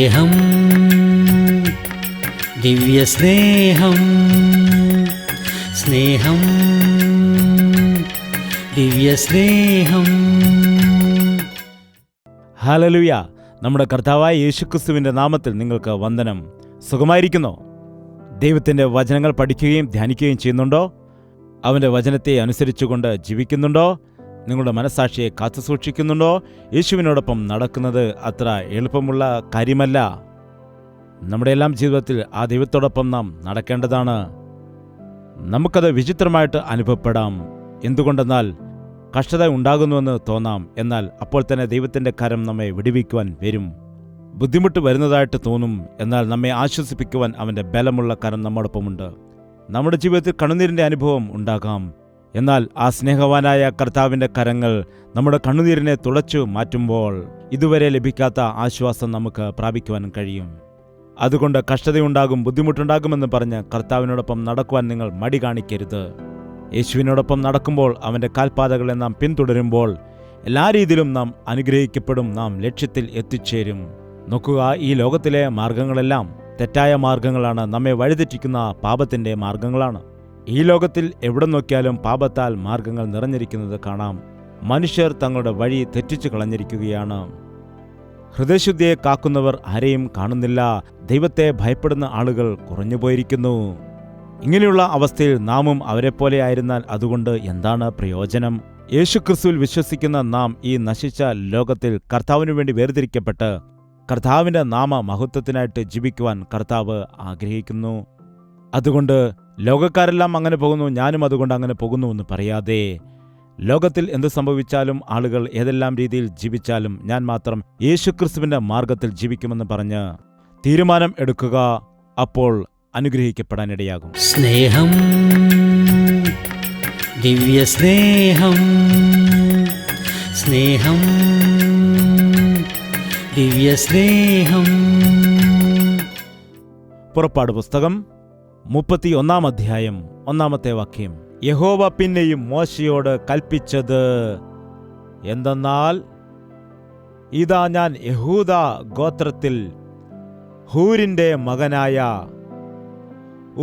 സ്നേഹം, ദിവ്യസ്നേഹം, സ്നേഹം, ദിവ്യസ്നേഹം. ഹല്ലേലൂയ. നമ്മുടെ കർത്താവായ യേശുക്രിസ്തുവിൻ്റെ നാമത്തിൽ നിങ്ങൾക്ക് വന്ദനം. സുഖമായിരിക്കുന്നോ? ദൈവത്തിൻ്റെ വചനങ്ങൾ പഠിക്കുകയും ധ്യാനിക്കുകയും ചെയ്യുന്നുണ്ടോ? അവൻ്റെ വചനത്തെ അനുസരിച്ചുകൊണ്ട് ജീവിക്കുന്നുണ്ടോ? നിങ്ങളുടെ മനസ്സാക്ഷിയെ കാത്തുസൂക്ഷിക്കുന്നുണ്ടോ? യേശുവിനോടൊപ്പം നടക്കുന്നത് അത്ര എളുപ്പമുള്ള കാര്യമല്ല. നമ്മുടെ എല്ലാം ജീവിതത്തിൽ ആ ദൈവത്തോടൊപ്പം നാം നടക്കേണ്ടതാണ്. നമുക്കത് വിചിത്രമായിട്ട് അനുഭവപ്പെടാം. എന്തുകൊണ്ടെന്നാൽ കഷ്ടത ഉണ്ടാകുന്നുവെന്ന് തോന്നാം. എന്നാൽ അപ്പോൾ തന്നെ ദൈവത്തിൻ്റെ കരം നമ്മെ വിടുവിക്കുവാൻ വരും. ബുദ്ധിമുട്ട് വരുന്നതായിട്ട് തോന്നും. എന്നാൽ നമ്മെ ആശ്വസിപ്പിക്കുവാൻ അവൻ്റെ ബലമുള്ള കരം നമ്മോടൊപ്പമുണ്ട്. നമ്മുടെ ജീവിതത്തിൽ കണ്ണുനീരിൻ്റെ അനുഭവം ഉണ്ടാകാം. എന്നാൽ ആ സ്നേഹവാനായ കർത്താവിൻ്റെ കരങ്ങൾ നമ്മുടെ കണ്ണുനീരിനെ തുടച്ചു മാറ്റുമ്പോൾ ഇതുവരെ ലഭിക്കാത്ത ആശ്വാസം നമുക്ക് പ്രാപിക്കുവാൻ കഴിയും. അതുകൊണ്ട് കഷ്ടതയുണ്ടാകും, ബുദ്ധിമുട്ടുണ്ടാകുമെന്ന് പറഞ്ഞ് കർത്താവിനോടൊപ്പം നടക്കുവാൻ നിങ്ങൾ മടി കാണിക്കരുത്. യേശുവിനോടൊപ്പം നടക്കുമ്പോൾ അവൻ്റെ കാൽപാതകളെ നാം പിന്തുടരുമ്പോൾ എല്ലാ രീതിയിലും നാം അനുഗ്രഹിക്കപ്പെടും, നാം ലക്ഷ്യത്തിൽ എത്തിച്ചേരും. നോക്കുക, ഈ ലോകത്തിലെ മാർഗങ്ങളെല്ലാം തെറ്റായ മാർഗങ്ങളാണ്, നമ്മെ വഴിതെറ്റിക്കുന്ന പാപത്തിൻ്റെ മാർഗങ്ങളാണ്. ഈ ലോകത്തിൽ എവിടെ നോക്കിയാലും പാപത്താൽ മാർഗങ്ങൾ നിറഞ്ഞിരിക്കുന്നത് കാണാം. മനുഷ്യർ തങ്ങളുടെ വഴി തെറ്റിച്ചു കളഞ്ഞിരിക്കുകയാണ്. ഹൃദയശുദ്ധിയെ കാക്കുന്നവർ ആരെയും കാണുന്നില്ല. ദൈവത്തെ ഭയപ്പെടുന്ന ആളുകൾ കുറഞ്ഞുപോയിരിക്കുന്നു. ഇങ്ങനെയുള്ള അവസ്ഥയിൽ നാമും അവരെപ്പോലെ ആയിരുന്നാൽ അതുകൊണ്ട് എന്താണ് പ്രയോജനം? യേശുക്രിസ്തുവിൽ വിശ്വസിക്കുന്ന നാം ഈ നശിച്ച ലോകത്തിൽ കർത്താവിനു വേണ്ടി വേർതിരിക്കപ്പെട്ട് കർത്താവിൻ്റെ നാമ മഹത്വത്തിനായിട്ട് ജീവിക്കുവാൻ കർത്താവ് ആഗ്രഹിക്കുന്നു. അതുകൊണ്ട് ലോകക്കാരെല്ലാം അങ്ങനെ പോകുന്നു, ഞാനും അതുകൊണ്ട് അങ്ങനെ പോകുന്നുവെന്ന് പറയാതെ, ലോകത്തിൽ എന്ത് സംഭവിച്ചാലും ആളുകൾ ഏതെല്ലാം രീതിയിൽ ജീവിച്ചാലും ഞാൻ മാത്രം യേശുക്രിസ്തുവിൻ്റെ മാർഗത്തിൽ ജീവിക്കുമെന്ന് പറഞ്ഞ് തീരുമാനം എടുക്കുക. അപ്പോൾ അനുഗ്രഹിക്കപ്പെടാനിടയാകും. സ്നേഹം, ദിവ്യസ്നേഹം, സ്നേഹം, ദിവ്യസ്നേഹം. പുറപ്പാട് പുസ്തകം 31 അധ്യായം 1 വാക്യം. യഹോവ പിന്നെയും മോശയോട് കൽപ്പിച്ചത് എന്തെന്നാൽ, ഇതാ ഞാൻ യഹൂദാ ഗോത്രത്തിൽ ഹൂരിന്റെ മകനായ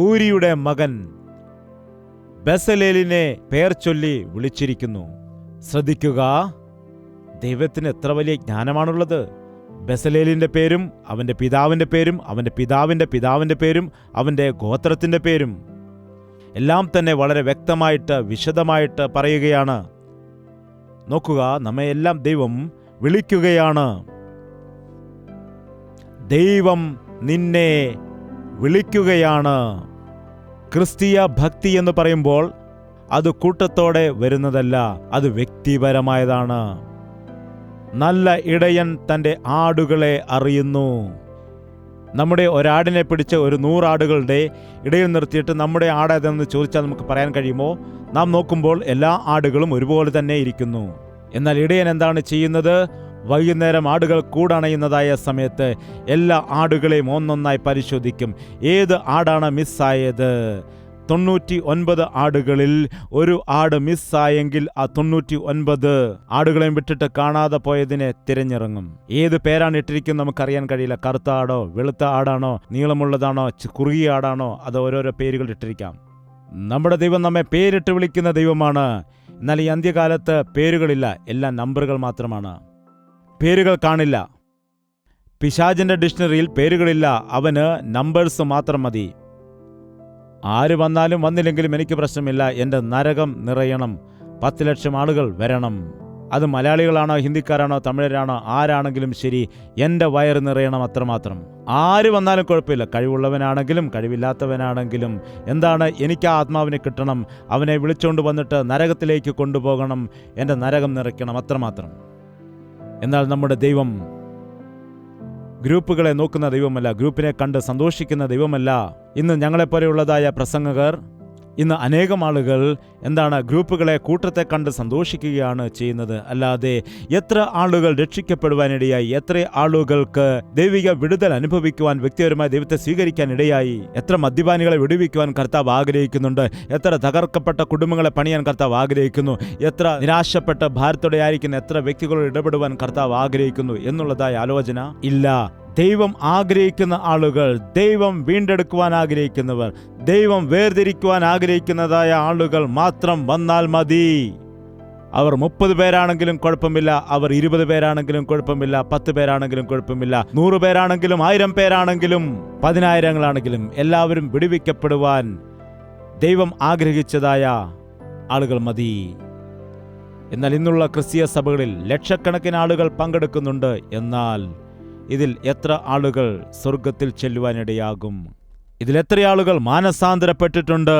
ഊരിയുടെ മകൻ ബെസലേലിനെ പേർ ചൊല്ലി വിളിച്ചിരിക്കുന്നു. ശ്രദ്ധിക്കുക, ദൈവത്തിന് എത്ര വലിയ ജ്ഞാനമാണുള്ളത്. ബെസലേലിന്റെ പേരും അവന്റെ പിതാവിന്റെ പേരും അവന്റെ പിതാവിന്റെ പിതാവിന്റെ പേരും അവന്റെ ഗോത്രത്തിന്റെ പേരും എല്ലാം തന്നെ വളരെ വ്യക്തമായിട്ട് വിശദമായിട്ട് പറയുകയാണ്. നോക്കുക, നമ്മയെല്ലാം ദൈവം വിളിക്കുകയാണ്. ദൈവം നിന്നെ വിളിക്കുകയാണ്. ക്രിസ്തീയ ഭക്തി എന്ന് പറയുമ്പോൾ അത് കൂട്ടത്തോടെ വരുന്നതല്ല, അത് വ്യക്തിപരമായതാണ്. നല്ല ഇടയൻ തൻ്റെ ആടുകളെ അറിയുന്നു. നമ്മുടെ ഒരാടിനെ പിടിച്ച് ഒരു 100 ആടുകളുടെ ഇടയിൽ നിർത്തിയിട്ട് നമ്മുടെ ആടേതെന്ന് ചോദിച്ചാൽ നമുക്ക് പറയാൻ കഴിയുമോ? നാം നോക്കുമ്പോൾ എല്ലാ ആടുകളും ഒരുപോലെ തന്നെ ഇരിക്കുന്നു. എന്നാൽ ഇടയൻ എന്താണ് ചെയ്യുന്നത്? വൈകുന്നേരം ആടുകൾ കൂടണയുന്നതായ സമയത്ത് എല്ലാ ആടുകളെയും ഒന്നൊന്നായി പരിശോധിക്കും. ഏത് ആടാണ് മിസ്സായത്? 99 ആടുകളിൽ ഒരു ആട് മിസ്സായെങ്കിൽ ആ 99 ആടുകളെയും വിട്ടിട്ട് കാണാതെ പോയതിനെ തിരഞ്ഞിറങ്ങും. ഏത് പേരാണ് ഇട്ടിരിക്കുന്നത് നമുക്കറിയാൻ കഴിയില്ല. കറുത്ത ആടോ, വെളുത്ത ആടാണോ, നീളമുള്ളതാണോ, കുറുകിയ ആടാണോ, അത് ഓരോരോ പേരുകൾ ഇട്ടിരിക്കാം. നമ്മുടെ ദൈവം നമ്മെ പേരിട്ട് വിളിക്കുന്ന ദൈവമാണ്. എന്നാൽ ഈ അന്ത്യകാലത്ത് പേരുകളില്ല, എല്ലാം നമ്പറുകൾ മാത്രമാണ്. പേരുകൾ കാണില്ല. പിശാചിന്റെ ഡിക്ഷണറിയിൽ പേരുകളില്ല, അവന് നമ്പേഴ്സ് മാത്രം മതി. ആര് വന്നാലും വന്നില്ലെങ്കിലും എനിക്ക് പ്രശ്നമില്ല, എൻ്റെ നരകം നിറയണം, 10 ലക്ഷം ആളുകൾ വരണം. അത് മലയാളികളാണോ, ഹിന്ദിക്കാരാണോ, തമിഴരാണോ, ആരാണെങ്കിലും ശരി, എൻ്റെ വയറ് നിറയണം, അത്രമാത്രം. ആര് വന്നാലും കുഴപ്പമില്ല, കഴിവുള്ളവനാണെങ്കിലും കഴിവില്ലാത്തവനാണെങ്കിലും. എന്താണ്? എനിക്ക് ആ ആത്മാവിനെ കിട്ടണം, അവനെ വിളിച്ചുകൊണ്ട് വന്നിട്ട് നരകത്തിലേക്ക് കൊണ്ടുപോകണം, എൻ്റെ നരകം നിറയ്ക്കണം, അത്രമാത്രം. എന്നാൽ നമ്മുടെ ദൈവം ഗ്രൂപ്പുകളെ നോക്കുന്ന ദൈവമല്ല, ഗ്രൂപ്പിനെ കണ്ട് സന്തോഷിക്കുന്ന ദൈവമല്ല. ഇന്ന് ഞങ്ങളെപ്പോലെയുള്ളതായ പ്രസംഗകർ ഇന്ന് അനേകം ആളുകൾ ഗ്രൂപ്പുകളെ കൂട്ടത്തെ കണ്ട് സന്തോഷിക്കുകയാണ് ചെയ്യുന്നത്. അല്ലാതെ എത്ര ആളുകൾ രക്ഷിക്കപ്പെടുവാനിടയായി, എത്ര ആളുകൾക്ക് ദൈവിക വിടുതൽ അനുഭവിക്കുവാൻ, വ്യക്തിപരമായി ദൈവത്തെ സ്വീകരിക്കാൻ ഇടയായി, എത്ര മദ്യപാനികളെ വിടുവിക്കുവാൻ കർത്താവ് ആഗ്രഹിക്കുന്നുണ്ട്, എത്ര തകർക്കപ്പെട്ട കുടുംബങ്ങളെ പണിയാൻ കർത്താവ് ആഗ്രഹിക്കുന്നു, എത്ര നിരാശപ്പെട്ട ഭാരത്തോടെ ആയിരിക്കുന്ന എത്ര വ്യക്തികളോട് ഇടപെടുവാൻ കർത്താവ് ആഗ്രഹിക്കുന്നു എന്നുള്ളതായ ആലോചന ഇല്ല. ദൈവം ആഗ്രഹിക്കുന്ന ആളുകൾ, ദൈവം വീണ്ടെടുക്കുവാൻ ആഗ്രഹിക്കുന്നവർ, ദൈവം വേർതിരിക്കുവാൻ ആഗ്രഹിക്കുന്നതായ ആളുകൾ മാത്രം വന്നാൽ മതി. അവർ 30 പേരാണെങ്കിലും കുഴപ്പമില്ല, അവർ 20 പേരാണെങ്കിലും കുഴപ്പമില്ല, 10 പേരാണെങ്കിലും കുഴപ്പമില്ല, 100 പേരാണെങ്കിലും 1000 പേരാണെങ്കിലും 10,000 എല്ലാവരും വിടുവിക്കപ്പെടുവാൻ ദൈവം ആഗ്രഹിച്ചതായ ആളുകൾ മതി. എന്നാൽ ഇന്നുള്ള ക്രിസ്തീയ സഭകളിൽ ലക്ഷക്കണക്കിന് ആളുകൾ പങ്കെടുക്കുന്നുണ്ട്. എന്നാൽ ഇതിൽ എത്ര ആളുകൾ സ്വർഗത്തിൽ ചെല്ലുവാനിടയാകും? ഇതിൽ എത്ര ആളുകൾ മാനസാന്തരപ്പെട്ടിട്ടുണ്ട്?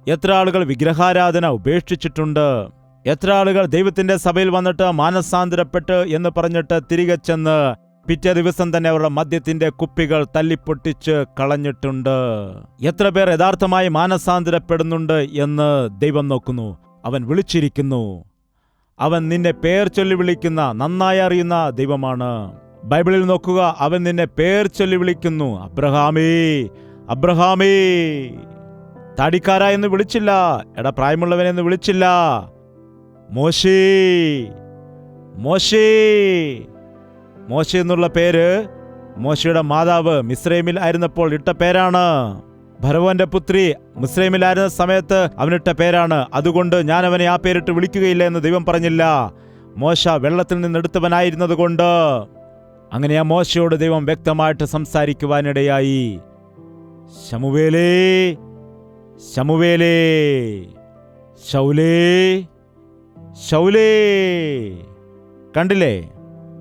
എത്ര ആളുകൾ വിഗ്രഹാരാധന ഉപേക്ഷിച്ചിട്ടുണ്ട്? എത്ര ആളുകൾ ദൈവത്തിന്റെ സഭയിൽ വന്നിട്ട് മാനസാന്തരപ്പെട്ട് എന്ന് പറഞ്ഞിട്ട് തിരികെ ചെന്ന് പിറ്റേ ദിവസം തന്നെ അവരുടെ മദ്യത്തിന്റെ കുപ്പികൾ തല്ലിപ്പൊട്ടിച്ച് കളഞ്ഞിട്ടുണ്ട്? എത്ര പേർ യഥാർത്ഥമായി മാനസാന്തരപ്പെടുന്നുണ്ട് എന്ന് ദൈവം നോക്കുന്നു. അവൻ വിളിച്ചിരിക്കുന്നു. അവൻ നിന്നെ പേർ ചൊല്ലി വിളിക്കുന്ന, നന്നായി അറിയുന്ന ദൈവമാണ്. ബൈബിളിൽ നോക്കുക, അവൻ നിന്നെ പേർ ചൊല്ലി വിളിക്കുന്നു. അബ്രഹാമേ, അബ്രഹാമേ. താടിക്കാര എന്ന് വിളിച്ചില്ല, എടാ പ്രായമുള്ളവനെന്ന് വിളിച്ചില്ല. മോശേ, മോശേ. മോശ എന്നുള്ള പേര് മോശയുടെ മാതാവ് മിസ്രൈമിൽ ആയിരുന്നപ്പോൾ ഇട്ട പേരാണ്. ഭരവോന്റെ പുത്രി മിസ്രൈമിലായിരുന്ന സമയത്ത് അവനിട്ട പേരാണ്. അതുകൊണ്ട് ഞാൻ അവനെ ആ പേരിട്ട് വിളിക്കുകയില്ല എന്ന് ദൈവം പറഞ്ഞില്ല. മോശ വെള്ളത്തിൽ നിന്നെടുത്തവനായിരുന്നത് കൊണ്ട്. അങ്ങനെ ആ മോശയോട് ദൈവം വ്യക്തമായിട്ട് സംസാരിക്കുവാനിടയായി. ശമൂവേലേ, ശമൂവേലേ, ശൗലേ, ശൗലേ. കണ്ടില്ലേ?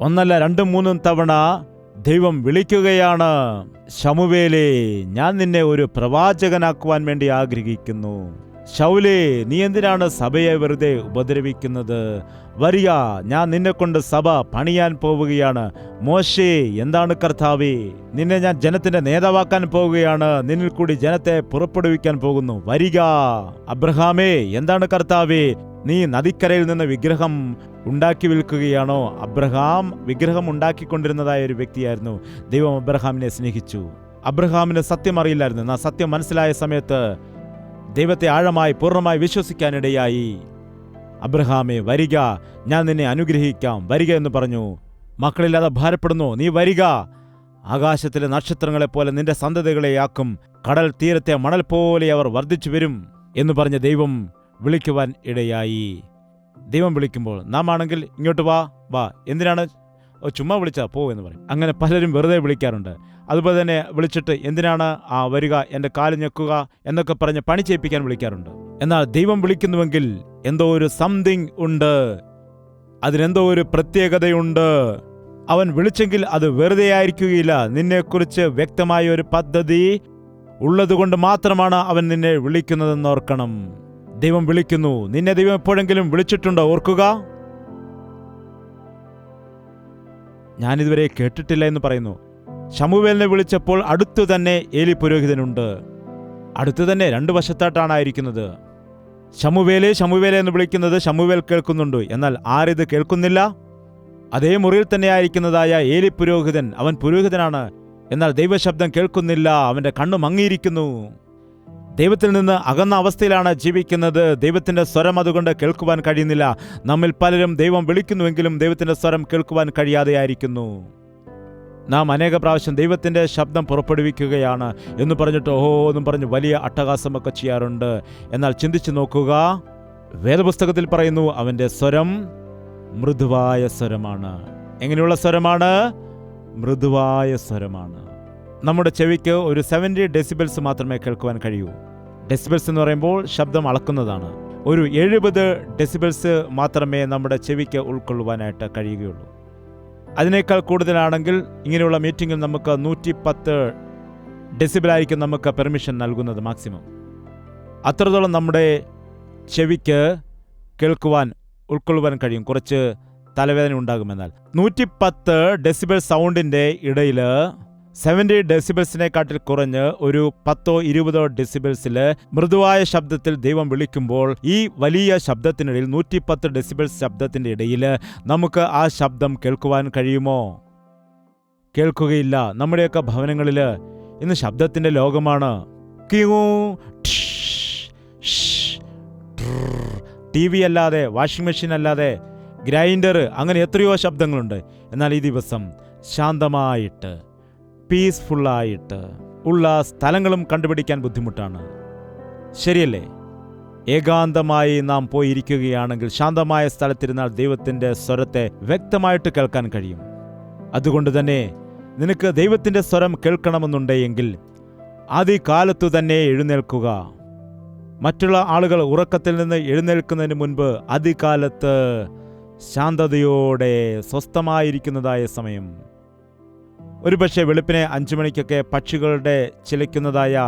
1 അല്ല 2 3 തവണ ദൈവം വിളിക്കുകയാണ്. ശമൂവേലേ, ഞാൻ നിന്നെ ഒരു പ്രവാചകനാക്കുവാൻ വേണ്ടി ആഗ്രഹിക്കുന്നു. ശൗലേ, നീ എന്തിനാണ് സഭയെ വെറുതെ ഉപദ്രവിക്കുന്നത്? വരിക, ഞാൻ നിന്നെ കൊണ്ട് സഭ പണിയാൻ പോവുകയാണ്. മോശേ, എന്താണ് കർത്താവേ? നിന്നെ ഞാൻ ജനത്തിന്റെ നേതാവാക്കാൻ പോവുകയാണ്. നിന്നിൽ കൂടി ജനത്തെ പുറപ്പെടുവിക്കാൻ പോകുന്നു. വരിക. അബ്രഹാമേ, എന്താണ് കർത്താവേ? നീ നദിക്കരയിൽ നിന്ന് വിഗ്രഹം ഉണ്ടാക്കി വിൽക്കുകയാണോ? അബ്രഹാം വിഗ്രഹം ഉണ്ടാക്കിക്കൊണ്ടിരുന്നതായ ഒരു വ്യക്തിയായിരുന്നു. ദൈവം അബ്രഹാമിനെ സ്നേഹിച്ചു. അബ്രഹാമിന് സത്യം അറിയില്ലായിരുന്നു. എന്നാൽ സത്യം മനസ്സിലായ സമയത്ത് ദൈവത്തെ ആഴമായി പൂർണ്ണമായി വിശ്വസിക്കാനിടയായി. അബ്രഹാമേ, വരിക, ഞാൻ നിന്നെ അനുഗ്രഹിക്കാം, വരിക എന്ന് പറഞ്ഞു. മക്കളില്ലാതെ ഭാരപ്പെടുന്നു, നീ വരിക. ആകാശത്തിലെ നക്ഷത്രങ്ങളെപ്പോലെ നിന്റെ സന്തതികളെയാക്കും. കടൽ തീരത്തെ മണൽ പോലെ അവർ വർദ്ധിച്ചു വരും എന്ന് പറഞ്ഞ് ദൈവം വിളിക്കുവാൻ ഇടയായി. ദൈവം വിളിക്കുമ്പോൾ നാം ആണെങ്കിൽ ഇങ്ങോട്ട് വാ വാ, എന്തിനാണ് ചുമ്മാ വിളിച്ചാ പോ എന്ന് പറയും. അങ്ങനെ പലരും വെറുതെ വിളിക്കാറുണ്ട്. അതുപോലെ തന്നെ വിളിച്ചിട്ട് എന്തിനാണ് വരിക, എൻ്റെ കാല് ഞെക്കുക എന്നൊക്കെ പറഞ്ഞ് പണി ചെയ്യിപ്പിക്കാൻ വിളിക്കാറുണ്ട്. എന്നാൽ ദൈവം വിളിക്കുന്നുവെങ്കിൽ എന്തോ ഒരു സംതിങ് ഉണ്ട്, അതിനെന്തോ ഒരു പ്രത്യേകതയുണ്ട്. അവൻ വിളിച്ചെങ്കിൽ അത് വെറുതെ ആയിരിക്കുകയില്ല. നിന്നെക്കുറിച്ച് വ്യക്തമായ ഒരു പദ്ധതി ഉള്ളതുകൊണ്ട് മാത്രമാണ് അവൻ നിന്നെ വിളിക്കുന്നതെന്ന് ഓർക്കണം. ദൈവം വിളിക്കുന്നു. നിന്നെ ദൈവം എപ്പോഴെങ്കിലും വിളിച്ചിട്ടുണ്ടോ? ഓർക്കുക. ഞാനിതുവരെ കേട്ടിട്ടില്ല എന്ന് പറയുന്നു. ശമൂവേലിനെ വിളിച്ചപ്പോൾ അടുത്തു തന്നെ ഏലി പുരോഹിതനുണ്ട്. അടുത്തു തന്നെ 2 വശത്തായിട്ടാണായിരിക്കുന്നത്. ശമൂവേലേ, ശമൂവേലേ എന്ന് വിളിക്കുന്നത് ശമൂവേൽ കേൾക്കുന്നുണ്ട്. എന്നാൽ ആരിത് കേൾക്കുന്നില്ല? അതേ മുറിയിൽ തന്നെ ആയിരിക്കുന്നതായ ഏലി പുരോഹിതൻ, അവൻ പുരോഹിതനാണ്. എന്നാൽ ദൈവശബ്ദം കേൾക്കുന്നില്ല. അവന്റെ കണ്ണു മങ്ങിയിരിക്കുന്നു. ദൈവത്തിൽ നിന്ന് അകന്ന അവസ്ഥയിലാണ് ജീവിക്കുന്നത്. ദൈവത്തിന്റെ സ്വരം അതുകൊണ്ട് കേൾക്കുവാൻ കഴിയുന്നില്ല. നമ്മിൽ പലരും ദൈവം വിളിക്കുന്നുവെങ്കിലും ദൈവത്തിന്റെ സ്വരം കേൾക്കുവാൻ കഴിയാതെയായിരിക്കുന്നു. നാം അനേക പ്രാവശ്യം ദൈവത്തിന്റെ ശബ്ദം പുറപ്പെടുവിക്കുകയാണ് എന്ന് പറഞ്ഞിട്ട് ഓഹോ എന്നും പറഞ്ഞ് വലിയ അട്ടഹാസമൊക്കെ ചെയ്യാറുണ്ട്. എന്നാൽ ചിന്തിച്ചു നോക്കുക, വേദപുസ്തകത്തിൽ പറയുന്നു അവന്റെ സ്വരം മൃദുവായ സ്വരമാണ്. എങ്ങനെയുള്ള സ്വരമാണ്? മൃദുവായ സ്വരമാണ്. നമ്മുടെ ചെവിക്ക് ഒരു 70 ഡെസിബിൾസ് മാത്രമേ കേൾക്കുവാൻ കഴിയൂ. ഡെസിബിൾസ് എന്ന് പറയുമ്പോൾ ശബ്ദം അളക്കുന്നതാണ്. ഒരു 70 ഡെസിബിൾസ് മാത്രമേ നമ്മുടെ ചെവിക്ക് ഉൾക്കൊള്ളുവാനായിട്ട് കഴിയുകയുള്ളൂ. അതിനേക്കാൾ കൂടുതലാണെങ്കിൽ ഇങ്ങനെയുള്ള മീറ്റിങ്ങിൽ നമുക്ക് 110 ഡെസിബിളായിരിക്കും നമുക്ക് പെർമിഷൻ നൽകുന്നത് മാക്സിമം. അത്രത്തോളം നമ്മുടെ ചെവിക്ക് കേൾക്കുവാൻ ഉൾക്കൊള്ളുവാൻ കഴിയും. കുറച്ച് തലവേദന ഉണ്ടാകുമെന്നാൽ 110 ഡെസിബിൾ സൗണ്ടിൻ്റെ ഇടയിൽ 70 ഡെസിബിൾസിനെക്കാട്ടിൽ കുറഞ്ഞ് ഒരു 10-20 ഡെസിബിൾസിൽ മൃദുവായ ശബ്ദത്തിൽ ദൈവം വിളിക്കുമ്പോൾ ഈ വലിയ ശബ്ദത്തിനിടയിൽ 110 ഡെസിബിൾസ് ശബ്ദത്തിൻ്റെ ഇടയിൽ നമുക്ക് ആ ശബ്ദം കേൾക്കുവാൻ കഴിയുമോ? കേൾക്കുകയില്ല. നമ്മുടെയൊക്കെ ഭവനങ്ങളിൽ ഇന്ന് ശബ്ദത്തിൻ്റെ ലോകമാണ്. ടി വി അല്ലാതെ, വാഷിംഗ് മെഷീൻ അല്ലാതെ, ഗ്രൈൻഡർ, അങ്ങനെ എത്രയോ ശബ്ദങ്ങളുണ്ട്. എന്നാൽ ഈ ദിവസം ശാന്തമായിട്ട്, പീസ്ഫുള്ളായിട്ട് ഉള്ള സ്ഥലങ്ങളും കണ്ടുപിടിക്കാൻ ബുദ്ധിമുട്ടാണ്. ശരിയല്ലേ? ഏകാന്തമായി നാം പോയിരിക്കുകയാണെങ്കിൽ ശാന്തമായ സ്ഥലത്തിരുന്നാൽ ദൈവത്തിൻ്റെ സ്വരത്തെ വ്യക്തമായിട്ട് കേൾക്കാൻ കഴിയും. അതുകൊണ്ട് തന്നെ നിനക്ക് ദൈവത്തിൻ്റെ സ്വരം കേൾക്കണമെന്നുണ്ടെങ്കിൽ ആദികാലത്തു തന്നെ എഴുന്നേൽക്കുക. മറ്റുള്ള ആളുകൾ ഉറക്കത്തിൽ നിന്ന് എഴുന്നേൽക്കുന്നതിന് മുൻപ് അതികാലത്ത് ശാന്തതയോടെ സ്വസ്ഥമായിരിക്കുന്നതായ സമയം. ഒരുപക്ഷെ വെളുപ്പിനെ 5 മണിക്കൊക്കെ പക്ഷികളുടെ ചിലയ്ക്കുന്നതായ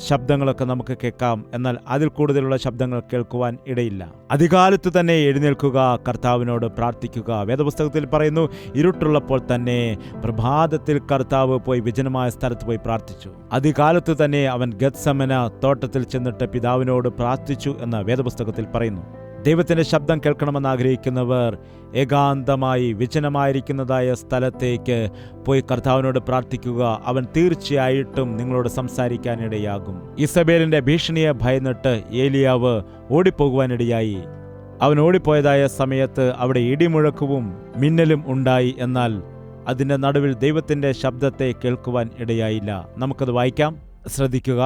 ശബ്ദങ്ങളൊക്കെ നമുക്ക് കേൾക്കാം. എന്നാൽ അതിൽ കൂടുതലുള്ള ശബ്ദങ്ങൾ കേൾക്കുവാൻ ഇടയില്ല. അതികാലത്ത് തന്നെ എഴുന്നേൽക്കുക, കർത്താവിനോട് പ്രാർത്ഥിക്കുക. വേദപുസ്തകത്തിൽ പറയുന്നു, ഇരുട്ടുള്ളപ്പോൾ തന്നെ പ്രഭാതത്തിൽ കർത്താവ് പോയി വിജനമായ സ്ഥലത്ത് പോയി പ്രാർത്ഥിച്ചു. അതികാലത്ത് തന്നെ അവൻ ഗത്സമന തോട്ടത്തിൽ ചെന്നിട്ട് പിതാവിനോട് പ്രാർത്ഥിച്ചു എന്ന് വേദപുസ്തകത്തിൽ പറയുന്നു. ദൈവത്തിൻ്റെ ശബ്ദം കേൾക്കണമെന്ന് ആഗ്രഹിക്കുന്നവർ ഏകാന്തമായി വിജനമായിരിക്കുന്നതായ സ്ഥലത്തേക്ക് പോയി കർത്താവിനോട് പ്രാർത്ഥിക്കുക. അവൻ തീർച്ചയായിട്ടും നിങ്ങളോട് സംസാരിക്കാനിടയാകും. ഇസബേലിന്റെ ഭീഷണിയെ ഭയന്നിട്ട് ഏലിയാവ് ഓടിപ്പോകുവാനിടയായി. അവൻ ഓടിപ്പോയതായ സമയത്ത് അവിടെ ഇടിമുഴക്കവും മിന്നലും ഉണ്ടായി. എന്നാൽ അതിൻ്റെ നടുവിൽ ദൈവത്തിൻ്റെ ശബ്ദത്തെ കേൾക്കുവാൻ ഇടയായില്ല. നമുക്കത് വായിക്കാം, ശ്രദ്ധിക്കുക.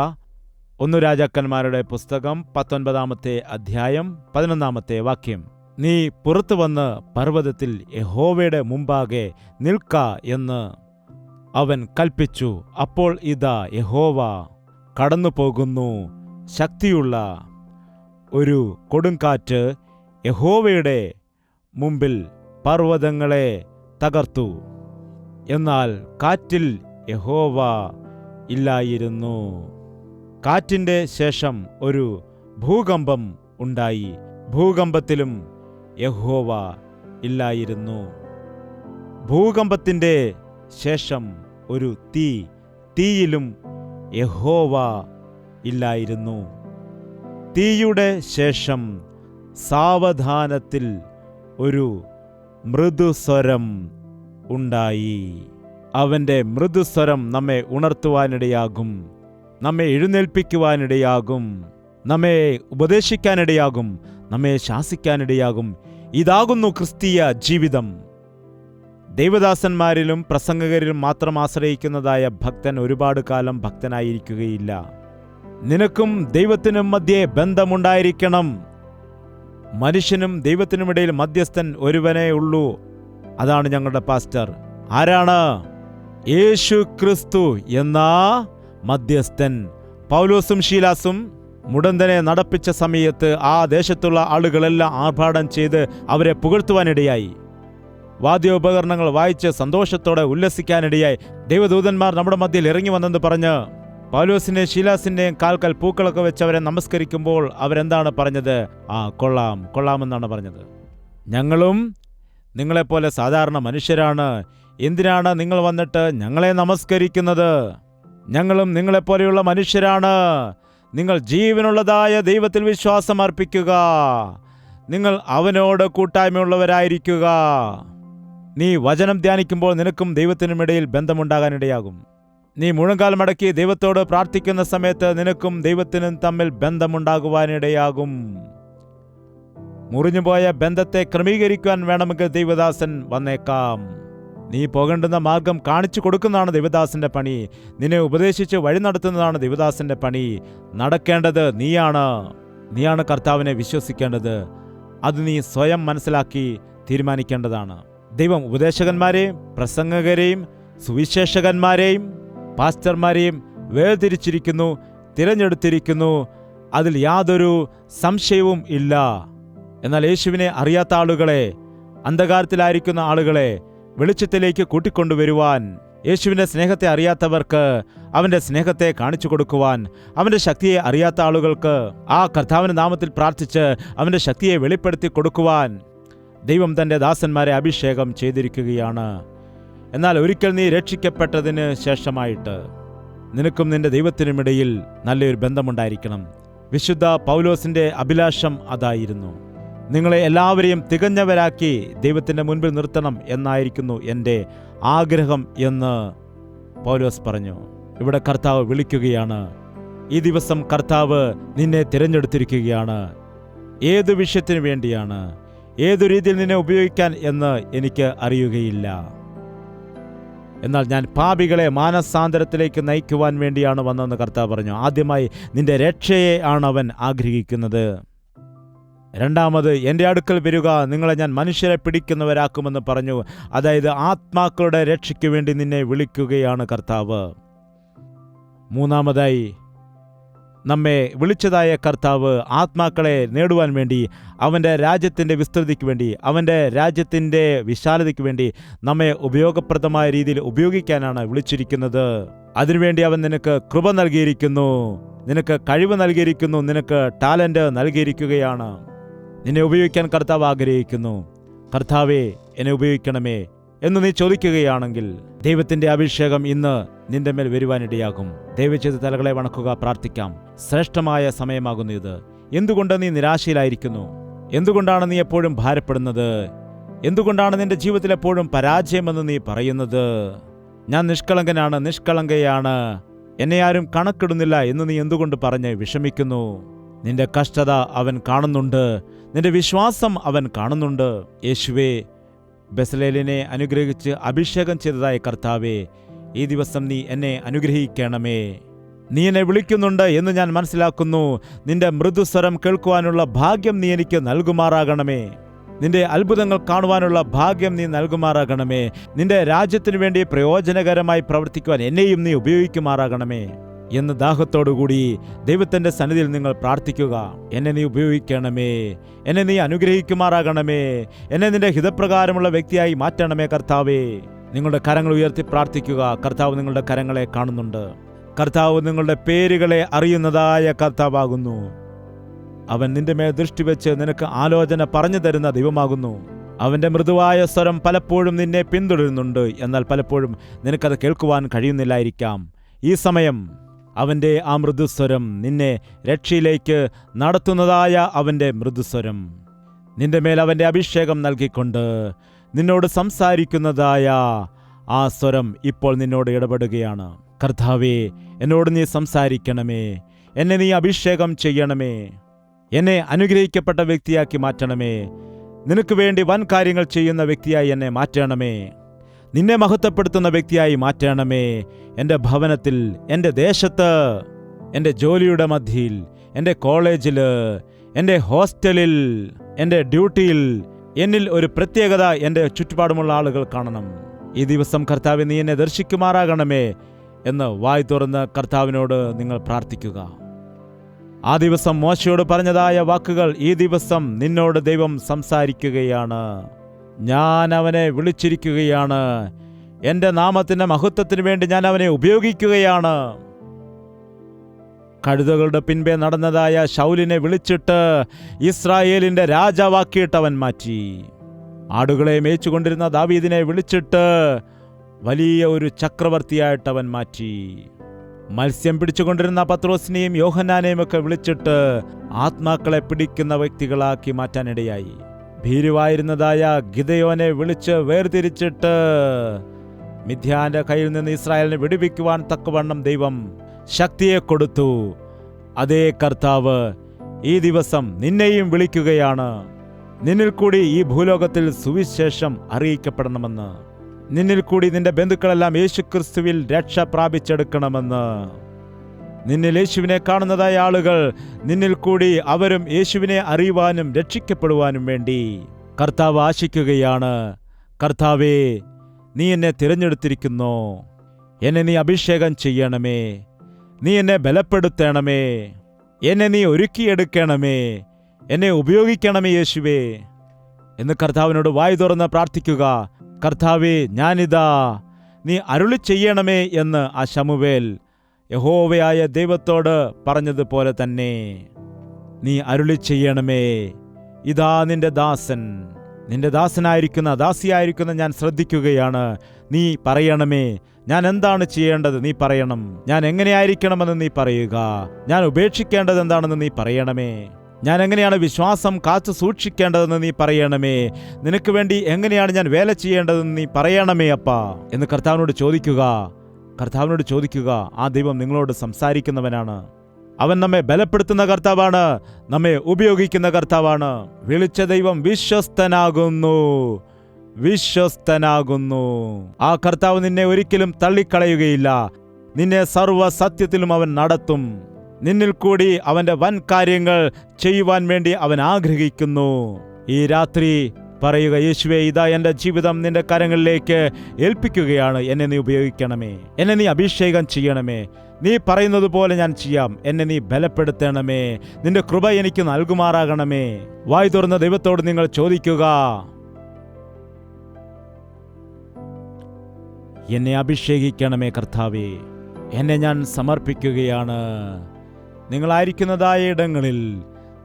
1 രാജാക്കന്മാരുടെ പുസ്തകം 19-ാമത്തെ അധ്യായം 11-ാമത്തെ വാക്യം. നീ പുറത്തു വന്ന് പർവ്വതത്തിൽ യഹോവയുടെ മുമ്പാകെ നിൽക്ക എന്ന് അവൻ കൽപ്പിച്ചു. അപ്പോൾ ഇതാ യഹോവ കടന്നു പോകുന്നു. ശക്തിയുള്ള ഒരു കൊടുങ്കാറ്റ് യഹോവയുടെ മുമ്പിൽ പർവ്വതങ്ങളെ തകർത്തു. എന്നാൽ കാറ്റിൽ യഹോവ ഇല്ലായിരുന്നു. കാറ്റിൻ്റെ ശേഷം ഒരു ഭൂകമ്പം ഉണ്ടായി. ഭൂകമ്പത്തിലും യഹോവ ഇല്ലായിരുന്നു. ഭൂകമ്പത്തിൻ്റെ ശേഷം ഒരു തീ, തീയിലും യഹോവ ഇല്ലായിരുന്നു. തീയുടെ ശേഷം സാവധാനത്തിൽ ഒരു മൃദുസ്വരം ഉണ്ടായി. അവൻ്റെ മൃദുസ്വരം നമ്മെ ഉണർത്തുവാനിടയാകും, നമ്മെ എഴുന്നേൽപ്പിക്കുവാനിടയാകും, നമ്മെ ഉപദേശിക്കാനിടയാകും, നമ്മെ ശാസിക്കാനിടയാകും. ഇതാകുന്നു ക്രിസ്തീയ ജീവിതം. ദൈവദാസന്മാരിലും പ്രസംഗകരിലും മാത്രം ആശ്രയിക്കുന്നതായ ഭക്തൻ ഒരുപാട് കാലം ഭക്തനായിരിക്കുകയില്ല. നിനക്കും ദൈവത്തിനും മധ്യേ ബന്ധമുണ്ടായിരിക്കണം. മനുഷ്യനും ദൈവത്തിനുമിടയിൽ മധ്യസ്ഥൻ ഒരുവനേ ഉള്ളൂ. അതാണ് ഞങ്ങളുടെ പാസ്റ്റർ. ആരാണ്? യേശു ക്രിസ്തു എന്ന മധ്യസ്ഥൻ. പൗലോസും ശീലാസും മുടന്തനെ നടപ്പിച്ച സമയത്ത് ആ ദേശത്തുള്ള ആളുകളെല്ലാം ആർഭാടം ചെയ്ത് അവരെ പുകഴ്ത്തുവാനിടയായി. വാദ്യോപകരണങ്ങൾ വായിച്ച് സന്തോഷത്തോടെ ഉല്ലസിക്കാനിടയായി. ദൈവദൂതന്മാർ നമ്മുടെ മധ്യയിൽ ഇറങ്ങി വന്നെന്ന് പറഞ്ഞ് പൗലോസിന്റെയും ശീലാസിന്റെയും കാൽക്കൽ പൂക്കളൊക്കെ വെച്ച് അവരെ നമസ്കരിക്കുമ്പോൾ അവരെന്താണ് പറഞ്ഞത്? കൊള്ളാം, കൊള്ളാമെന്നാണ് പറഞ്ഞത്. ഞങ്ങളും നിങ്ങളെപ്പോലെ സാധാരണ മനുഷ്യരാണ്. എന്തിനാണ് നിങ്ങൾ വന്നിട്ട് ഞങ്ങളെ നമസ്കരിക്കുന്നത്? ഞങ്ങളും നിങ്ങളെപ്പോലെയുള്ള മനുഷ്യരാണ്. നിങ്ങൾ ജീവനുള്ളതായ ദൈവത്തിൽ വിശ്വാസം അർപ്പിക്കുക. നിങ്ങൾ അവനോട് കൂട്ടായ്മയുള്ളവരായിരിക്കുക. നീ വചനം ധ്യാനിക്കുമ്പോൾ നിനക്കും ദൈവത്തിനുമിടയിൽ ബന്ധമുണ്ടാകാനിടയാകും. നീ മുഴങ്കാൽ മടക്കി ദൈവത്തോട് പ്രാർത്ഥിക്കുന്ന സമയത്ത് നിനക്കും ദൈവത്തിനും തമ്മിൽ ബന്ധമുണ്ടാകുവാനിടയാകും. മുറിഞ്ഞുപോയ ബന്ധത്തെ ക്രമീകരിക്കുവാൻ വേണമെങ്കിൽ ദൈവദാസൻ വന്നേക്കാം. നീ പോകേണ്ടുന്ന മാർഗം കാണിച്ചു കൊടുക്കുന്നതാണ് ദൈവദാസന്റെ പണി. നിന്നെ ഉപദേശിച്ച് വഴി നടത്തുന്നതാണ് ദൈവദാസന്റെ പണി. നടക്കേണ്ടത് നീയാണ് കർത്താവിനെ വിശ്വസിക്കേണ്ടത്. അത് നീ സ്വയം മനസ്സിലാക്കി തീരുമാനിക്കേണ്ടതാണ്. ദൈവം ഉപദേശകന്മാരെയും പ്രസംഗകരെയും സുവിശേഷകന്മാരെയും പാസ്റ്റർമാരെയും വേർതിരിച്ചിരിക്കുന്നു, തിരഞ്ഞെടുത്തിരിക്കുന്നു. അതിൽ യാതൊരു സംശയവും ഇല്ല. എന്നാൽ യേശുവിനെ അറിയാത്ത ആളുകളെ, അന്ധകാരത്തിലായിരിക്കുന്ന ആളുകളെ വെളിച്ചത്തിലേക്ക് കൂട്ടിക്കൊണ്ടുവരുവാൻ, യേശുവിൻ്റെ സ്നേഹത്തെ അറിയാത്തവർക്ക് അവൻ്റെ സ്നേഹത്തെ കാണിച്ചു കൊടുക്കുവാൻ, അവൻ്റെ ശക്തിയെ അറിയാത്ത ആളുകൾക്ക് ആ കർത്താവിൻ്റെ നാമത്തിൽ പ്രാർത്ഥിച്ച് അവൻ്റെ ശക്തിയെ വെളിപ്പെടുത്തി കൊടുക്കുവാൻ ദൈവം തൻ്റെ ദാസന്മാരെ അഭിഷേകം ചെയ്തിരിക്കുകയാണ്. എന്നാൽ ഒരിക്കൽ നീ രക്ഷിക്കപ്പെട്ടതിന് ശേഷമായിട്ട് നിനക്കും നിന്റെ ദൈവത്തിനുമിടയിൽ നല്ലൊരു ബന്ധമുണ്ടായിരിക്കണം. വിശുദ്ധ പൗലോസിന്റെ അഭിലാഷം അതായിരുന്നു. നിങ്ങളെ എല്ലാവരെയും തികഞ്ഞവരാക്കി ദൈവത്തിൻ്റെ മുൻപിൽ നിർത്തണം എന്നായിരിക്കുന്നു എൻ്റെ ആഗ്രഹം എന്ന് പൗലോസ് പറഞ്ഞു. ഇവിടെ കർത്താവ് വിളിക്കുകയാണ്. ഈ ദിവസം കർത്താവ് നിന്നെ തിരഞ്ഞെടുത്തിരിക്കുകയാണ്. ഏതു വിഷയത്തിനു വേണ്ടിയാണ്, ഏതു രീതിയിൽ നിന്നെ ഉപയോഗിക്കാൻ എന്ന് എനിക്ക് അറിയുകയില്ല. എന്നാൽ ഞാൻ പാപികളെ മാനസാന്തരത്തിലേക്ക് നയിക്കുവാൻ വേണ്ടിയാണ് വന്നതെന്ന് കർത്താവ് പറഞ്ഞു. ആദ്യമായി നിന്റെ രക്ഷയെ ആണ് അവൻ ആഗ്രഹിക്കുന്നത്. രണ്ടാമത്, എൻ്റെ അടുക്കൽ വരിക, നിങ്ങളെ ഞാൻ മനുഷ്യരെ പിടിക്കുന്നവരാക്കുമെന്ന് പറഞ്ഞു. അതായത് ആത്മാക്കളുടെ രക്ഷയ്ക്ക് വേണ്ടി നിന്നെ വിളിക്കുകയാണ് കർത്താവ്. മൂന്നാമതായി, നമ്മെ വിളിച്ചതായ കർത്താവ് ആത്മാക്കളെ നേടുവാൻ വേണ്ടി, അവൻ്റെ രാജ്യത്തിൻ്റെ വിസ്തൃതിക്ക് വേണ്ടി, അവൻ്റെ രാജ്യത്തിൻ്റെ വിശാലതയ്ക്ക് വേണ്ടി നമ്മെ ഉപയോഗപ്രദമായ രീതിയിൽ ഉപയോഗിക്കാനാണ് വിളിച്ചിരിക്കുന്നത്. അതിനുവേണ്ടി അവൻ നിനക്ക് കൃപ നൽകിയിരിക്കുന്നു, നിനക്ക് കഴിവ് നൽകിയിരിക്കുന്നു, നിനക്ക് ടാലന്റ് നൽകിയിരിക്കുകയാണ്. നിന്നെ ഉപയോഗിക്കാൻ കർത്താവ് ആഗ്രഹിക്കുന്നു. കർത്താവേ, എന്നെ ഉപയോഗിക്കണമേ എന്ന് നീ ചോദിക്കുകയാണെങ്കിൽ ദൈവത്തിൻ്റെ അഭിഷേകം ഇന്ന് നിന്റെ മേൽ വരുവാനിടയാകും. ദയവ് ചെയ്ത് തലകളെ വണക്കുക, പ്രാർത്ഥിക്കാം. ശ്രേഷ്ഠമായ സമയമാകുന്നു ഇത്. എന്തുകൊണ്ട് നീ നിരാശയിലായിരിക്കുന്നു? എന്തുകൊണ്ടാണ് നീ എപ്പോഴും ഭാരപ്പെടുന്നത്? എന്തുകൊണ്ടാണ് നിന്റെ ജീവിതത്തിൽ എപ്പോഴും പരാജയമെന്ന് നീ പറയുന്നത്? ഞാൻ നിഷ്കളങ്കനാണ്, നിഷ്കളങ്കയാണ്, എന്നെ ആരും കണക്കിടുന്നില്ല എന്ന് നീ എന്തുകൊണ്ട് പറഞ്ഞ് വിഷമിക്കുന്നു? നിന്റെ കഷ്ടത അവൻ കാണുന്നുണ്ട്, നിന്റെ വിശ്വാസം അവൻ കാണുന്നുണ്ട്. യേശുവേ, ബെസലേലിനെ അനുഗ്രഹിച്ച് അഭിഷേകം ചെയ്തതായ കർത്താവേ, ഈ ദിവസം നീ എന്നെ അനുഗ്രഹിക്കണമേ. നീ എന്നെ വിളിക്കുന്നുണ്ട് എന്ന് ഞാൻ മനസ്സിലാക്കുന്നു. നിന്റെ മൃദുസ്വരം കേൾക്കുവാനുള്ള ഭാഗ്യം നീ എനിക്ക് നൽകുമാറാകണമേ. നിന്റെ അത്ഭുതങ്ങൾ കാണുവാനുള്ള ഭാഗ്യം നീ നൽകുമാറാകണമേ. നിന്റെ രാജ്യത്തിനു വേണ്ടി പ്രയോജനകരമായി പ്രവർത്തിക്കുവാൻ എന്നെയും നീ ഉപയോഗിക്കുമാറാകണമേ എന്ന് ദാഹത്തോടുകൂടി ദൈവത്തിൻ്റെ സന്നിധിയിൽ നിങ്ങൾ പ്രാർത്ഥിക്കുക. എന്നെ നീ ഉപയോഗിക്കണമേ, എന്നെ നീ അനുഗ്രഹിക്കുമാറാകണമേ, എന്നെ നിന്റെ ഹിതപ്രകാരമുള്ള വ്യക്തിയായി മാറ്റണമേ കർത്താവേ. നിങ്ങളുടെ കരങ്ങൾ ഉയർത്തി പ്രാർത്ഥിക്കുക. കർത്താവ് നിങ്ങളുടെ കരങ്ങളെ കാണുന്നുണ്ട്. കർത്താവ് നിങ്ങളുടെ പേരുകളെ അറിയുന്നതായ കർത്താവാകുന്നു. അവൻ നിന്റെ മേൽ ദൃഷ്ടി വെച്ച് നിനക്ക് ആലോചന പറഞ്ഞു തരുന്ന ദൈവമാകുന്നു. അവൻ്റെ മൃദുവായ സ്വരം പലപ്പോഴും നിന്നെ പിന്തുടരുന്നുണ്ട്. എന്നാൽ പലപ്പോഴും നിനക്കത് കേൾക്കുവാൻ കഴിയുന്നില്ലായിരിക്കാം. ഈ സമയം അവൻ്റെ ആ മൃദുസ്വരം നിന്നെ രക്ഷയിലേക്ക് നടത്തുന്നതായ അവൻ്റെ മൃദുസ്വരം, നിന്റെ മേൽ അവൻ്റെ അഭിഷേകം നൽകിക്കൊണ്ട് നിന്നോട് സംസാരിക്കുന്നതായ ആ സ്വരം ഇപ്പോൾ നിന്നോട് ഇടപെടുകയാണ്. കർത്താവേ, എന്നോട് നീ സംസാരിക്കണമേ, എന്നെ നീ അഭിഷേകം ചെയ്യണമേ, എന്നെ അനുഗ്രഹിക്കപ്പെട്ട വ്യക്തിയാക്കി മാറ്റണമേ, നിനക്ക് വേണ്ടി വൻ കാര്യങ്ങൾ ചെയ്യുന്ന വ്യക്തിയായി എന്നെ മാറ്റണമേ, നിന്നെ മഹത്വപ്പെടുത്തുന്ന വ്യക്തിയായി മാറ്റണമേ. എൻ്റെ ഭവനത്തിൽ, എൻ്റെ ദേശത്ത്, എൻ്റെ ജോലിയുടെ മധ്യയിൽ, എൻ്റെ കോളേജിൽ, എൻ്റെ ഹോസ്റ്റലിൽ, എൻ്റെ ഡ്യൂട്ടിയിൽ എന്നിൽ ഒരു പ്രത്യേകത എൻ്റെ ചുറ്റുപാടുമുള്ള ആളുകൾ കാണണം. ഈ ദിവസം കർത്താവേ, നീ എന്നെ ദർശിക്കുമാറാകണമേ എന്ന് വായ് തുറന്ന് കർത്താവിനോട് നിങ്ങൾ പ്രാർത്ഥിക്കുക. ആ ദിവസം മോശയോട് പറഞ്ഞതായ വാക്കുകൾ ഈ ദിവസം നിന്നോട് ദൈവം സംസാരിക്കുകയാണ്. ഞാൻ അവനെ വിളിച്ചിരിക്കുകയാണ്, എൻ്റെ നാമത്തിൻ്റെ മഹത്വത്തിന് വേണ്ടി ഞാൻ അവനെ ഉപയോഗിക്കുകയാണ്. കഴുതകളുടെ പിൻപേ നടന്നതായ ശൗലിനെ വിളിച്ചിട്ട് ഇസ്രായേലിൻ്റെ രാജാവാക്കിയിട്ട് അവൻ മാറ്റി. ആടുകളെ മേയിച്ചുകൊണ്ടിരുന്ന ദാവീദിനെ വിളിച്ചിട്ട് വലിയ ഒരു ചക്രവർത്തിയായിട്ട് അവൻ മാറ്റി. മത്സ്യം പിടിച്ചുകൊണ്ടിരുന്ന പത്രോസിനെയും യോഹന്നാനെയും ഒക്കെ വിളിച്ചിട്ട് ആത്മാക്കളെ പിടിക്കുന്ന വ്യക്തികളാക്കി മാറ്റാനിടയായി. ഭീരുവായിരുന്നതായ ഗിദെയോനെ വിളിച്ച് വേർതിരിച്ചിട്ട് മിദ്യാന്റെ കയ്യിൽ നിന്ന് ഇസ്രായേലിനെ വിടുവിക്കുവാൻ തക്കവണ്ണം ദൈവം ശക്തിയെ കൊടുത്തു. അതേ കർത്താവ് ഈ ദിവസം നിന്നെയും വിളിക്കുകയാണ്. നിന്നിൽ കൂടി ഈ ഭൂലോകത്തിൽ സുവിശേഷം അറിയിക്കപ്പെടണമെന്ന്, നിന്നിൽ കൂടി നിന്റെ ബന്ധുക്കളെല്ലാം യേശുക്രിസ്തുവിൽ രക്ഷ പ്രാപിച്ചെടുക്കണമെന്ന്, നിന്നിൽ യേശുവിനെ കാണുന്നതായ ആളുകൾ നിന്നിൽ കൂടി അവരും യേശുവിനെ അറിയുവാനും രക്ഷിക്കപ്പെടുവാനും വേണ്ടി കർത്താവ് ആശിക്കുകയാണ്. കർത്താവേ, നീ എന്നെ തിരഞ്ഞെടുത്തിരിക്കുന്നു, എന്നെ നീ അഭിഷേകം ചെയ്യണമേ, നീ എന്നെ ബലപ്പെടുത്തണമേ, എന്നെ നീ ഒരുക്കിയെടുക്കണമേ, എന്നെ ഉപയോഗിക്കണമേ യേശുവേ എന്ന് കർത്താവിനോട് വായ് തുറന്ന് പ്രാർത്ഥിക്കുക. കർത്താവേ, ഞാനിതാ, നീ അരുളി ചെയ്യണമേ എന്ന് ആ ശമൂവേൽ യഹോവയായ ദൈവത്തോട് പറഞ്ഞതുപോലെ തന്നെ നീ അരുളി ചെയ്യണമേ. ഇതാ നിന്റെ ദാസൻ, നിന്റെ ദാസനായിരിക്കുന്ന, ദാസിയായിരിക്കുന്ന ഞാൻ ശ്രദ്ധിക്കുകയാണ്. നീ പറയണമേ. ഞാൻ എന്താണ് ചെയ്യേണ്ടത് നീ പറയണം. ഞാൻ എങ്ങനെയായിരിക്കണമെന്ന് നീ പറയുക. ഞാൻ ഉപേക്ഷിക്കേണ്ടത് എന്താണെന്ന് നീ പറയണമേ. ഞാൻ എങ്ങനെയാണ് വിശ്വാസം കാത്തു സൂക്ഷിക്കേണ്ടതെന്ന് നീ പറയണമേ. നിനക്ക് വേണ്ടി എങ്ങനെയാണ് ഞാൻ വേല ചെയ്യേണ്ടതെന്ന് നീ പറയണമേ അപ്പാ എന്ന് കർത്താവിനോട് ചോദിക്കുക. ആ ദൈവം നിങ്ങളോട് സംസാരിക്കുന്നവനാണ്. അവൻ നമ്മെ ബലപ്പെടുത്തുന്ന കർത്താവാണ്, നമ്മെ ഉപയോഗിക്കുന്ന കർത്താവാണ്. വിളിച്ച ദൈവം വിശ്വസ്തനാകുന്നു. ആ കർത്താവ് നിന്നെ ഒരിക്കലും തള്ളിക്കളയുകയില്ല. നിന്നെ സർവ്വ സത്യത്തിലും അവൻ നടത്തും. നിന്നിൽ കൂടി അവന്റെ വൻ കാര്യങ്ങൾ ചെയ്യുവാൻ വേണ്ടി അവൻ ആഗ്രഹിക്കുന്നു. ഈ രാത്രി പറയുക, യേശുവേ, ഇതാ എൻ്റെ ജീവിതം നിന്റെ കരങ്ങളിലേക്ക് ഏൽപ്പിക്കുകയാണ്. എന്നെ നീ ഉപയോഗിക്കണമേ, എന്നെ നീ അഭിഷേകം ചെയ്യണമേ. നീ പറയുന്നത് പോലെ ഞാൻ ചെയ്യാം. എന്നെ നീ ബലപ്പെടുത്തണമേ. നിന്റെ കൃപ എനിക്ക് നൽകുമാറാകണമേ. വായ് തുറന്ന ദൈവത്തോട് നിങ്ങൾ ചോദിക്കുക, എന്നെ അഭിഷേകിക്കണമേ കർത്താവേ. എന്നെ ഞാൻ സമർപ്പിക്കുകയാണ്. നിങ്ങളായിരിക്കുന്നതായ ഇടങ്ങളിൽ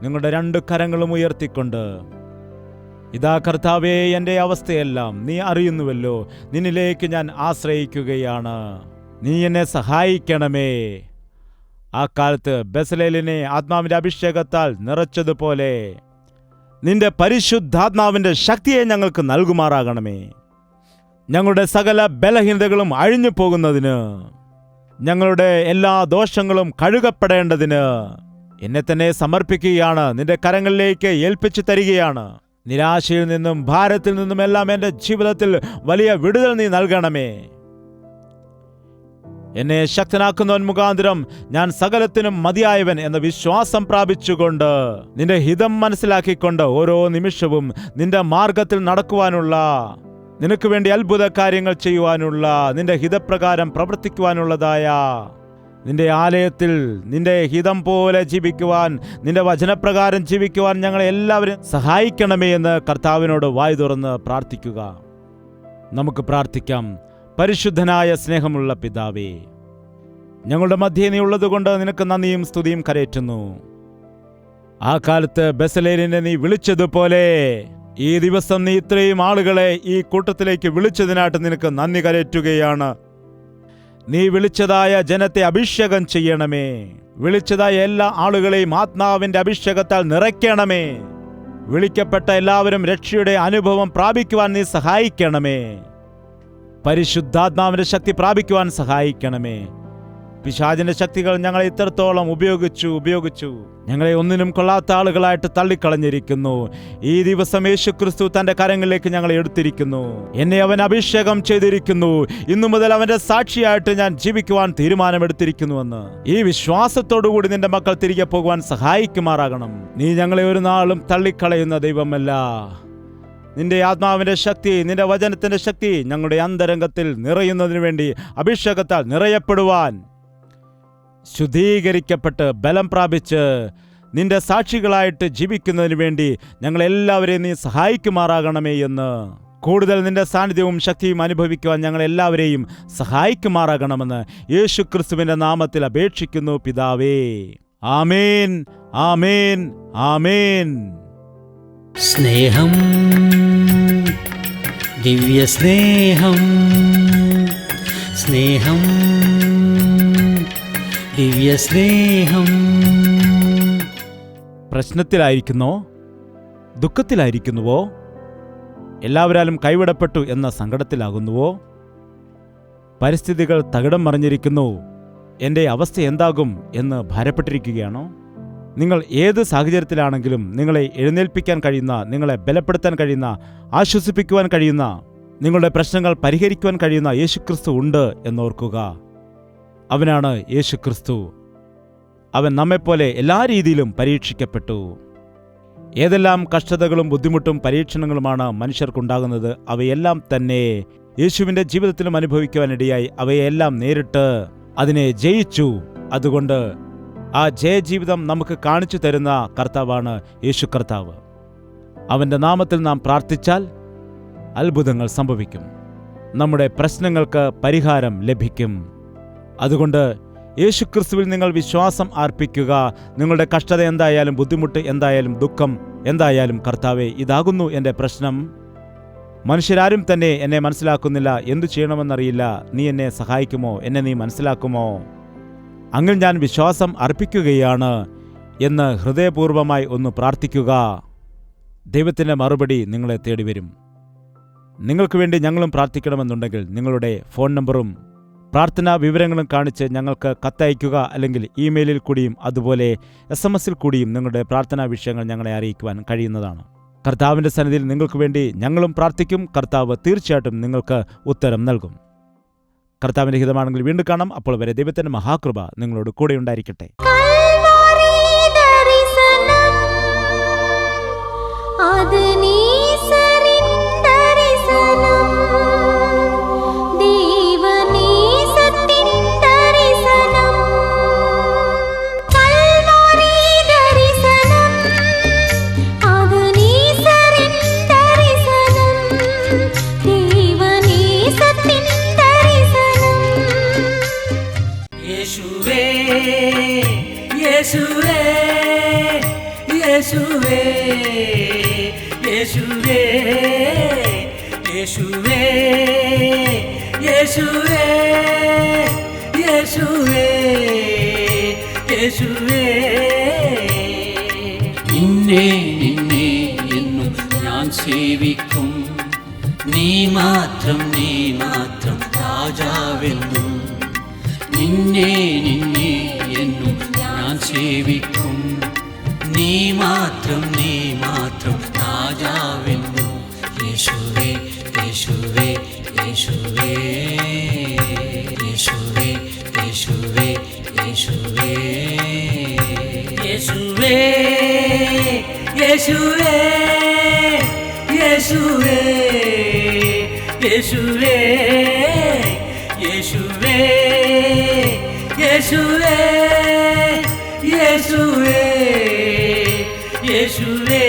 നിങ്ങളുടെ 2 കരങ്ങളും ഉയർത്തിക്കൊണ്ട്, ഇതാ കർത്താവേ, എൻ്റെ അവസ്ഥയെല്ലാം നീ അറിയുന്നുവല്ലോ. നിന്നിലേക്ക് ഞാൻ ആശ്രയിക്കുകയാണ്. നീ എന്നെ സഹായിക്കണമേ. ആ കാലത്ത് ബെസലേലിനെ ആത്മാവിന്റെ അഭിഷേകത്താൽ നിറച്ചതുപോലെ നിന്റെ പരിശുദ്ധാത്മാവിന്റെ ശക്തിയെ ഞങ്ങൾക്ക് നൽകുമാറാകണമേ. ഞങ്ങളുടെ സകല ബലഹീനതകളും അഴിഞ്ഞു പോകുന്നതിന്, ഞങ്ങളുടെ എല്ലാ ദോഷങ്ങളും കഴുകപ്പെടേണ്ടതിന് എന്നെ തന്നെ സമർപ്പിക്കുകയാണ്. നിന്റെ കരങ്ങളിലേക്ക് ഏൽപ്പിച്ചു തരികയാണ്. നിരാശയിൽ നിന്നും ഭാരത്തിൽ നിന്നും എല്ലാം എൻ്റെ ജീവിതത്തിൽ വലിയ വിടുതൽ നീ നൽകണമേ. എന്നെ ശക്തനാക്കുന്നവൻ മുഖാന്തരം ഞാൻ സകലത്തിനും മതിയായവൻ എന്ന വിശ്വാസം പ്രാപിച്ചുകൊണ്ട്, നിന്റെ ഹിതം മനസ്സിലാക്കിക്കൊണ്ട് ഓരോ നിമിഷവും നിന്റെ മാർഗത്തിൽ നടക്കുവാനുള്ള, നിനക്ക് വേണ്ടി അത്ഭുത കാര്യങ്ങൾ ചെയ്യുവാനുള്ള, നിന്റെ ഹിതപ്രകാരം പ്രവർത്തിക്കുവാനുള്ളതായ, നിന്റെ ആലയത്തിൽ നിന്റെ ഹിതം പോലെ ജീവിക്കുവാൻ, നിന്റെ വചനപ്രകാരം ജീവിക്കുവാൻ ഞങ്ങളെ എല്ലാവരും സഹായിക്കണമേ എന്ന് കർത്താവിനോട് വായ് തുറന്ന് പ്രാർത്ഥിക്കുക. നമുക്ക് പ്രാർത്ഥിക്കാം. പരിശുദ്ധനായ സ്നേഹമുള്ള പിതാവേ, ഞങ്ങളുടെ മധ്യേ നീ ഉള്ളതുകൊണ്ട് നിനക്ക് നന്ദിയും സ്തുതിയും കരേറ്റുന്നു. ആ കാലത്ത് ബെസലേലിനെ നീ വിളിച്ചതുപോലെ ഈ ദിവസം നീ ഇത്രയും ആളുകളെ ഈ കൂട്ടത്തിലേക്ക് വിളിച്ചതിനായിട്ട് നിനക്ക് നന്ദി കരേറ്റുകയാണ്. നീ വിളിച്ചതായ ജനത്തെ അഭിഷേകം ചെയ്യണമേ. വിളിച്ചതായ എല്ലാ ആളുകളെയും ആത്മാവിന്റെ അഭിഷേകത്താൽ നിറയ്ക്കണമേ. വിളിക്കപ്പെട്ട എല്ലാവരും രക്ഷയുടെ അനുഭവം പ്രാപിക്കുവാൻ നീ സഹായിക്കണമേ. പരിശുദ്ധാത്മാവിന്റെ ശക്തി പ്രാപിക്കുവാൻ സഹായിക്കണമേ. പിശാചിന്റെ ശക്തികൾ ഞങ്ങളെ ഇത്രത്തോളം ഉപയോഗിച്ചു ഞങ്ങളെ ഒന്നിനും കൊള്ളാത്ത ആളുകളായിട്ട് തള്ളിക്കളഞ്ഞിരിക്കുന്നു. ഈ ദിവസം യേശുക്രിസ്തു തന്റെ കരങ്ങളിലേക്ക് ഞങ്ങളെ എടുത്തിരിക്കുന്നു. എന്നെ അവൻ അഭിഷേകം ചെയ്തിരിക്കുന്നു. ഇന്നു മുതൽ അവന്റെ സാക്ഷിയായിട്ട് ഞാൻ ജീവിക്കുവാൻ തീരുമാനമെടുത്തിരിക്കുന്നുവെന്ന് ഈ വിശ്വാസത്തോടുകൂടി നിന്റെ മക്കൾ തിരികെ പോകുവാൻ സഹായിക്കുമാറാകണം. നീ ഞങ്ങളെ ഒരു നാളും തള്ളിക്കളയുന്ന ദൈവമല്ല. നിന്റെ ആത്മാവിന്റെ ശക്തി, നിന്റെ വചനത്തിന്റെ ശക്തി ഞങ്ങളുടെ അന്തരംഗത്തിൽ നിറയുന്നതിനു വേണ്ടി അഭിഷേകത്താൽ നിറയപ്പെടുവാൻ, ശുദ്ധീകരിക്കപ്പെട്ട് ബലം പ്രാപിച്ച് നിന്റെ സാക്ഷികളായിട്ട് ജീവിക്കുന്നതിന് വേണ്ടി ഞങ്ങളെല്ലാവരെയും നീ സഹായിക്കുമാറാകണമേ എന്ന്, കൂടുതൽ നിന്റെ സാന്നിധ്യവും ശക്തിയും അനുഭവിക്കുവാൻ ഞങ്ങളെല്ലാവരെയും സഹായിക്കുമാറാകണമെന്ന് യേശുക്രിസ്തുവിന്റെ നാമത്തിൽ അപേക്ഷിക്കുന്നു പിതാവേ. ആമേൻ, ആമേൻ, ആമേൻ. സ്നേഹം, ദിവ്യസ്നേഹം, സ്നേഹം, ദിവ്യസ്നേഹം. പ്രശ്നത്തിലായിരിക്കുന്നോ? ദുഃഖത്തിലായിരിക്കുന്നുവോ? എല്ലാവരാലും കൈവിടപ്പെട്ടു എന്ന സങ്കടത്തിലാകുന്നുവോ? പരിസ്ഥിതികൾ തകിടം മറിഞ്ഞിരിക്കുന്നു, എൻ്റെ അവസ്ഥ എന്താകും എന്ന് ഭാരപ്പെട്ടിരിക്കുകയാണോ? നിങ്ങൾ ഏത് സാഹചര്യത്തിലാണെങ്കിലും നിങ്ങളെ എഴുന്നേൽപ്പിക്കാൻ കഴിയുന്ന, നിങ്ങളെ ബലപ്പെടുത്താൻ കഴിയുന്ന, ആശ്വസിപ്പിക്കുവാൻ കഴിയുന്ന, നിങ്ങളുടെ പ്രശ്നങ്ങൾ പരിഹരിക്കുവാൻ കഴിയുന്ന യേശുക്രിസ്തു ഉണ്ട് എന്നോർക്കുക. അവനാണ് യേശുക്രിസ്തു. അവൻ നമ്മെപ്പോലെ എല്ലാ രീതിയിലും പരീക്ഷിക്കപ്പെട്ടു. ഏതെല്ലാം കഷ്ടതകളും ബുദ്ധിമുട്ടും പരീക്ഷണങ്ങളുമാണ് മനുഷ്യർക്കുണ്ടാകുന്നത്, അവയെല്ലാം തന്നെ യേശുവിൻ്റെ ജീവിതത്തിലും അനുഭവിക്കുവാനിടയായി അവയെല്ലാം നേരിട്ട് അതിനെ ജയിച്ചു. അതുകൊണ്ട് ആ ജയജീവിതം നമുക്ക് കാണിച്ചു തരുന്ന കർത്താവാണ് യേശു കർത്താവ്. അവൻ്റെ നാമത്തിൽ നാം പ്രാർത്ഥിച്ചാൽ അത്ഭുതങ്ങൾ സംഭവിക്കും. നമ്മുടെ പ്രശ്നങ്ങൾക്ക് പരിഹാരം ലഭിക്കും. അതുകൊണ്ട് യേശുക്രിസ്തുവിൽ നിങ്ങൾ വിശ്വാസം അർപ്പിക്കുക. നിങ്ങളുടെ കഷ്ടത എന്തായാലും, ബുദ്ധിമുട്ട് എന്തായാലും, ദുഃഖം എന്തായാലും, കർത്താവേ, ഇതാകുന്നു എൻ്റെ പ്രശ്നം, മനുഷ്യരാരും തന്നെ എന്നെ മനസ്സിലാക്കുന്നില്ല, എന്തു ചെയ്യണമെന്നറിയില്ല. നീ എന്നെ സഹായിക്കുമോ? എന്നെ നീ മനസ്സിലാക്കുമോ? അങ്ങിൽ ഞാൻ വിശ്വാസം അർപ്പിക്കുകയാണ് എന്ന് ഹൃദയപൂർവ്വമായി ഒന്ന് പ്രാർത്ഥിക്കുക. ദൈവത്തിൻ്റെ മറുപടി നിങ്ങളെ തേടി വരും. നിങ്ങൾക്ക് വേണ്ടി ഞങ്ങളും പ്രാർത്ഥിക്കണമെന്നുണ്ടെങ്കിൽ നിങ്ങളുടെ ഫോൺ നമ്പറും പ്രാർത്ഥനാ വിവരങ്ങളും കാണിച്ച് ഞങ്ങൾക്ക് കത്തയക്കുക. അല്ലെങ്കിൽ ഇമെയിലിൽ കൂടിയും അതുപോലെ SMS കൂടിയും നിങ്ങളുടെ പ്രാർത്ഥനാ വിഷയങ്ങൾ ഞങ്ങളെ അറിയിക്കുവാൻ കഴിയുന്നതാണ്. കർത്താവിൻ്റെ സന്നിധിയിൽ നിങ്ങൾക്ക് വേണ്ടി ഞങ്ങളും പ്രാർത്ഥിക്കും. കർത്താവ് തീർച്ചയായിട്ടും നിങ്ങൾക്ക് ഉത്തരം നൽകും. കർത്താവിൻ്റെ ഹിതമാണെങ്കിൽ വീണ്ടും കാണാം. അപ്പോൾ വരെ ദൈവത്തിൻ്റെ മഹാകൃപ നിങ്ങളോട് കൂടെ ഉണ്ടായിരിക്കട്ടെ. യേശുവേ യേശുവേ യേശുവേ യേശുവേ യേശുവേ യേശുവേ യേശുവേ നിന്നെ നിന്നെ എന്നും ഞാൻ സേവിക്കും. നീ മാത്രം രാജാവെന്നും. നിന്നെ നിന്നെ എന്നും ഞാൻ സേവിക്കും. നീ മാത്രം രാജാവെന്നും. യേശുവേ യേശുവേ യേശുവേ യേശുവേ യേശുവേ യേശുവേ യേശുവേ യേശുവേ യേശുവേ യേശുവേ യേശുവേ യേശുവേ യേശുവേ യേശുവേ